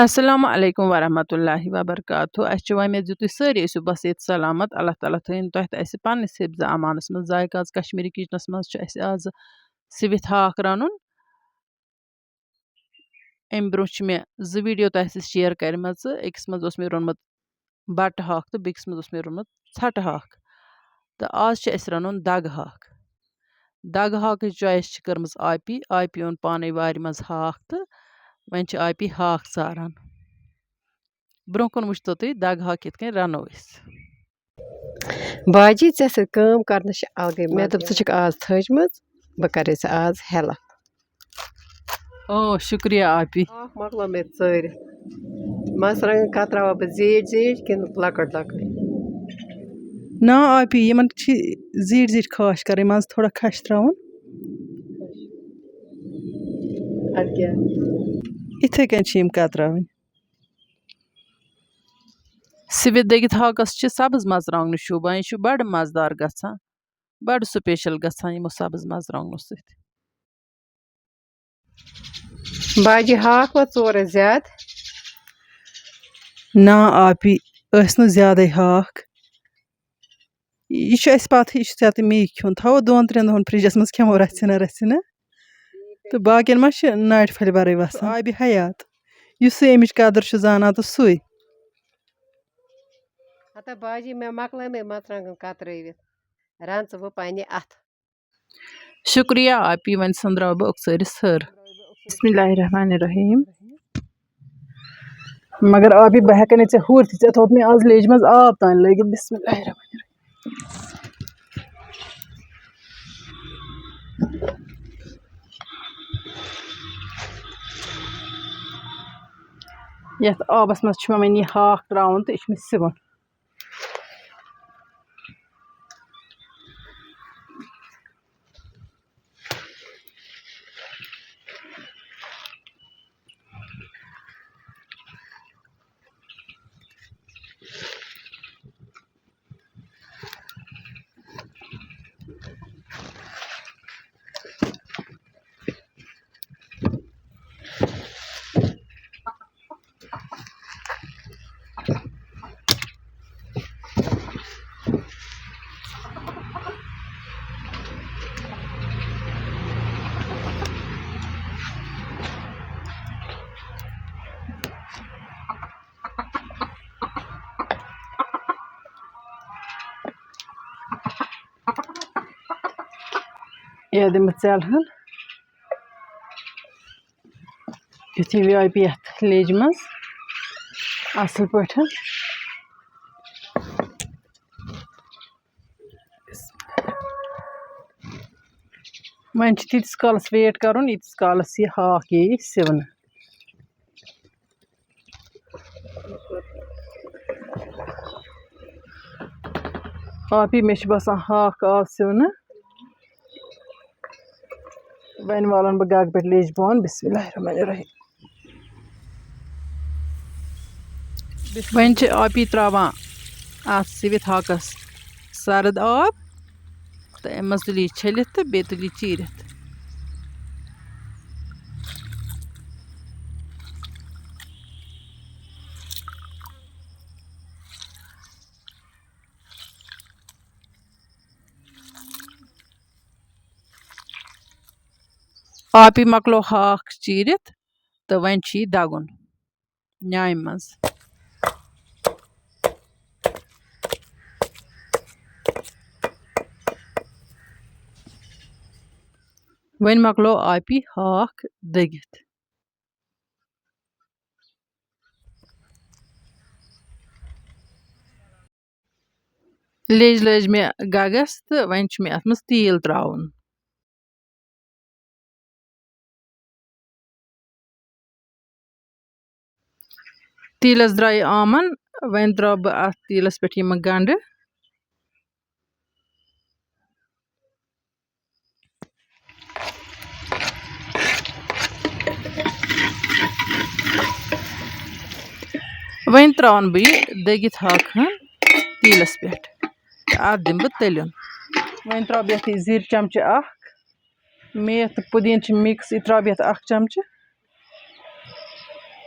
السلام علیکم ورحمۃ اللہ وبرکاتہ اَسہِ چھُ وۄمید زِ تُہۍ سٲری ٲسِو بس ییٚتہِ سلامت اللہ تعالیٰ تھٲیِن تۄہہِ تہٕ اَسہِ پنٛنِس حِفظ امانَس منٛز ذایقہٕ آز کشمیٖری کِچنَس منٛز چھُ اَسہِ آز سِوِتھ ہاکھ رَنُن اَمہِ برونٛہہ چھِ مےٚ 2 ویٖڈیو تۄہہِ سۭتۍ شِیَر کَرِمَژٕ أکِس منٛز اوس مےٚ روٚنمُت بَٹہٕ ہاکھ تہٕ بیٚکِس منٛز اوس مےٚ روٚنمُت ژھَٹہٕ ہاکھ تہٕ آز چھُ اَسہِ رَنُن دگہٕ ہاکھ دگہٕ ہاکٕچ چویِس چھِ کٔرمٕژ آپی اوٚن پانَے وارِ منٛز ہاکھ تہٕ وۄنۍ چھِ آپی ہاکھ ژاران برونٛہہ کُن وٕچھتو تُہۍ دگہٕ ہاکھ کِتھ کٔنۍ رَنو أسۍ باجی ژےٚ سۭتۍ کٲم کَرنَس چھِ الگٕے مےٚ دوٚپ ژٕ چھَکھ آز تھٔجمٕژ بہٕ کَرے ژےٚ آز ہٮ۪لٕپ شُکریہ آپی ہاکھ مۄکلو مےٚ ژٲرِتھ مَرژٕوانٛگن کَتراوَو بہٕ زیٖٹھۍ زیٖٹھۍ کِنہٕ لۄکٕٹۍ لۄکٕٹۍ نا آپی یِمن چھِ زیٖٹھۍ زیٖٹھۍ خاش کَرٕنۍ منٛزٕ تھوڑا کھَش ترٛاوُن اَدٕ کیٛاہ یِتھَے کٔنۍ چھِ یِم کَتراوٕنۍ سِوِتھ دٔگِتھ ہاکَس چھِ سبٕز مَرژٕوانٛگنہٕ شوٗبان یہِ چھُ بَڑٕ مَزٕدار گژھان بَڑٕ سُپیشَل گژھان یِمو سبٕز مَرژٕوانٛگنو سۭتۍ باجی ہاکھ وۄنۍ ژور اَسہِ زیادٕ نا آپی ٲسۍ نہٕ زیادَے ہاکھ یہِ چھُ اَسہِ پَتہٕ یہِ چھُ ژےٚ تہٕ مے کھیوٚن تھاوو 2-3 دۄہَن فرٛجَس منٛز کھٮ۪مو رَژھِ نہ تہٕ باقیَن ما چھِ ناٹہِ پھَلہِ وَرٲے وَسان آبِ حیات یُسٕے اَمِچ قدٕر چھُ زانان تہٕ سُے ہتا باجی مےٚ مۄکلٲیمَے مَرژٕوانٛگن کَترٲوِتھ رَن ژٕ وۄنۍ پنٛنہِ اَتھٕ شُکریہ آپی وۄنۍ ژھٕنراو بہٕ اوٚکژٲرِس ۂر بِسمِ اللہِ الرحمٰنِ الرحیٖم مگر آپی بہٕ ہٮ۪کَے نہٕ ژےٚ ہُرۍ تہِ ژےٚ تھوٚوُتھ مےٚ آز لیجہِ منٛز آب تانۍ لٲگِتھ بِسمِ اللہِ الرحمٰنِ الرحیٖم یَتھ آبَس منٛز چھُ مےٚ وۄنۍ یہِ ہاکھ ترٛاوُن تہٕ یہِ چھُ مےٚ سِوُن یا دِمہٕ بہٕ ژٮ۪ل ہن یُتھُے وٲپہِ یَتھ لیجہِ منٛز اَصٕل پٲٹھۍ وۄنۍ چھُ تیٖتِس کالَس ویٹ کَرُن ییٖتِس کالَس یہِ ہاکھ یِیہِ سِونہٕ آپی مےٚ چھُ باسان ہاکھ آو سِونہٕ وۄنۍ والَن بہٕ گَگہٕ پٮ۪ٹھ لیجہِ بۄن بِسمِ اللہِ الرحمٰنِ الرحیٖم وۄنۍ چھِ آپی ترٛاوان اَتھ سِوِتھ ہاکَس سرٕد آب تہٕ اَمہِ منٛز تُلہِ یہِ چھٔلِتھ تہٕ بیٚیہِ تُلہِ یہِ چیٖرِتھ آپی مۄکلو ہاکھ چیٖرِتھ تہٕ وۄنۍ چھُ یہِ دَگُن نیامہِ منٛز وۄنۍ مۄکلو آپی ہاکھ دٔگِتھ لیٚجہِ لٲج مےٚ گَگَس تہٕ وۄنۍ چھُ مےٚ اَتھ منٛز تیٖل ترٛاوُن تیٖلَس درٛایہِ آمَن وۄنۍ ترٛاوٕ بہٕ اَتھ تیٖلَس پٮ۪ٹھ یِمہٕ گَنٛڈٕ وۄنۍ ترٛاوَن بہٕ یہِ دٔگِتھ ہاکہٕ ہن تیٖلَس پٮ۪ٹھ تہٕ اَتھ دِمہٕ بہٕ تٔلیُن وۄنۍ ترٛاوٕ بہٕ یَتھ یہِ زِرِ چَمچہٕ اَکھ میتھ تہٕ پُدیٖنہٕ چھِ مِکٕس یہِ ترٛاوٕ بہٕ یَتھ 1 چَمچہٕ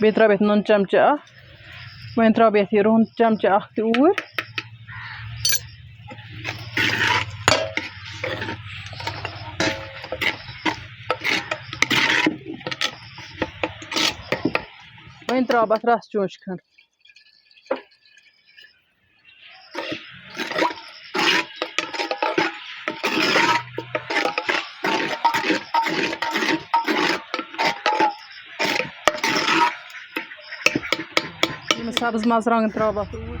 بیٚیہِ ترٛاوٕ یَتھ نُن چمچہٕ اکھ وۄنۍ ترٛاوٕ بہٕ یَتھ یہِ رُہُن چمچہٕ اکھ تہِ اوٗرۍ وۄنۍ ترٛاوٕ بہٕ اَتھ رس چونٛچہِ کھنٛڈ سبز مرژٕوانٛگن ترٛاوٕ بہٕ اَتھ اوٗرۍ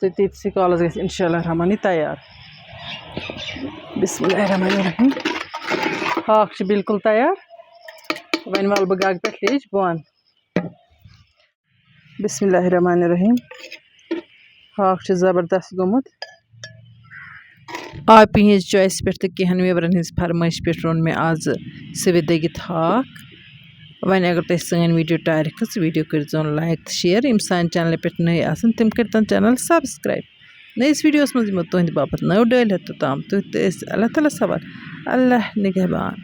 تہٕ تیٖتسٕے کالس گژھِ اِنشاء اللہ رحمان یہِ تیار بسم اللہ الرحمن الرحیم ہاکھ چھُ بِلکُل تیار وۄنۍ والہٕ بہٕ گگہٕ پٮ۪ٹھ لیٚج بۄن بسم اللہ الرحمن الرحیم ہاکھ چھُ زبردست گوٚمُت آپہِ ہِنٛز چویسہِ پٮ۪ٹھ تہٕ کینٛہَن ویوَرَن ہِنٛز فرمٲیشہِ پٮ۪ٹھ روٚن مےٚ آزٕ سِوِتھ دٔگِتھ ہاکھ وۄنۍ اگر تۄہہِ سٲنۍ ویٖڈیو ٹارِ کھٔژ ویٖڈیو کٔرۍزیون لایک تہٕ شِیَر یِم سانہِ چَنلہِ پٮ۪ٹھ نٔے آسَن تِم کٔرۍتَن چَنَل سبسکرایب نٔیِس ویٖڈیوَس منٛز یِمو تُہنٛدِ باپتھ نٔو ڈٲلۍ ہٮ۪تھ توٚتام تُہۍ تہِ ٲسۍ اللہ تعالیٰ سوال اللہ نِگہبان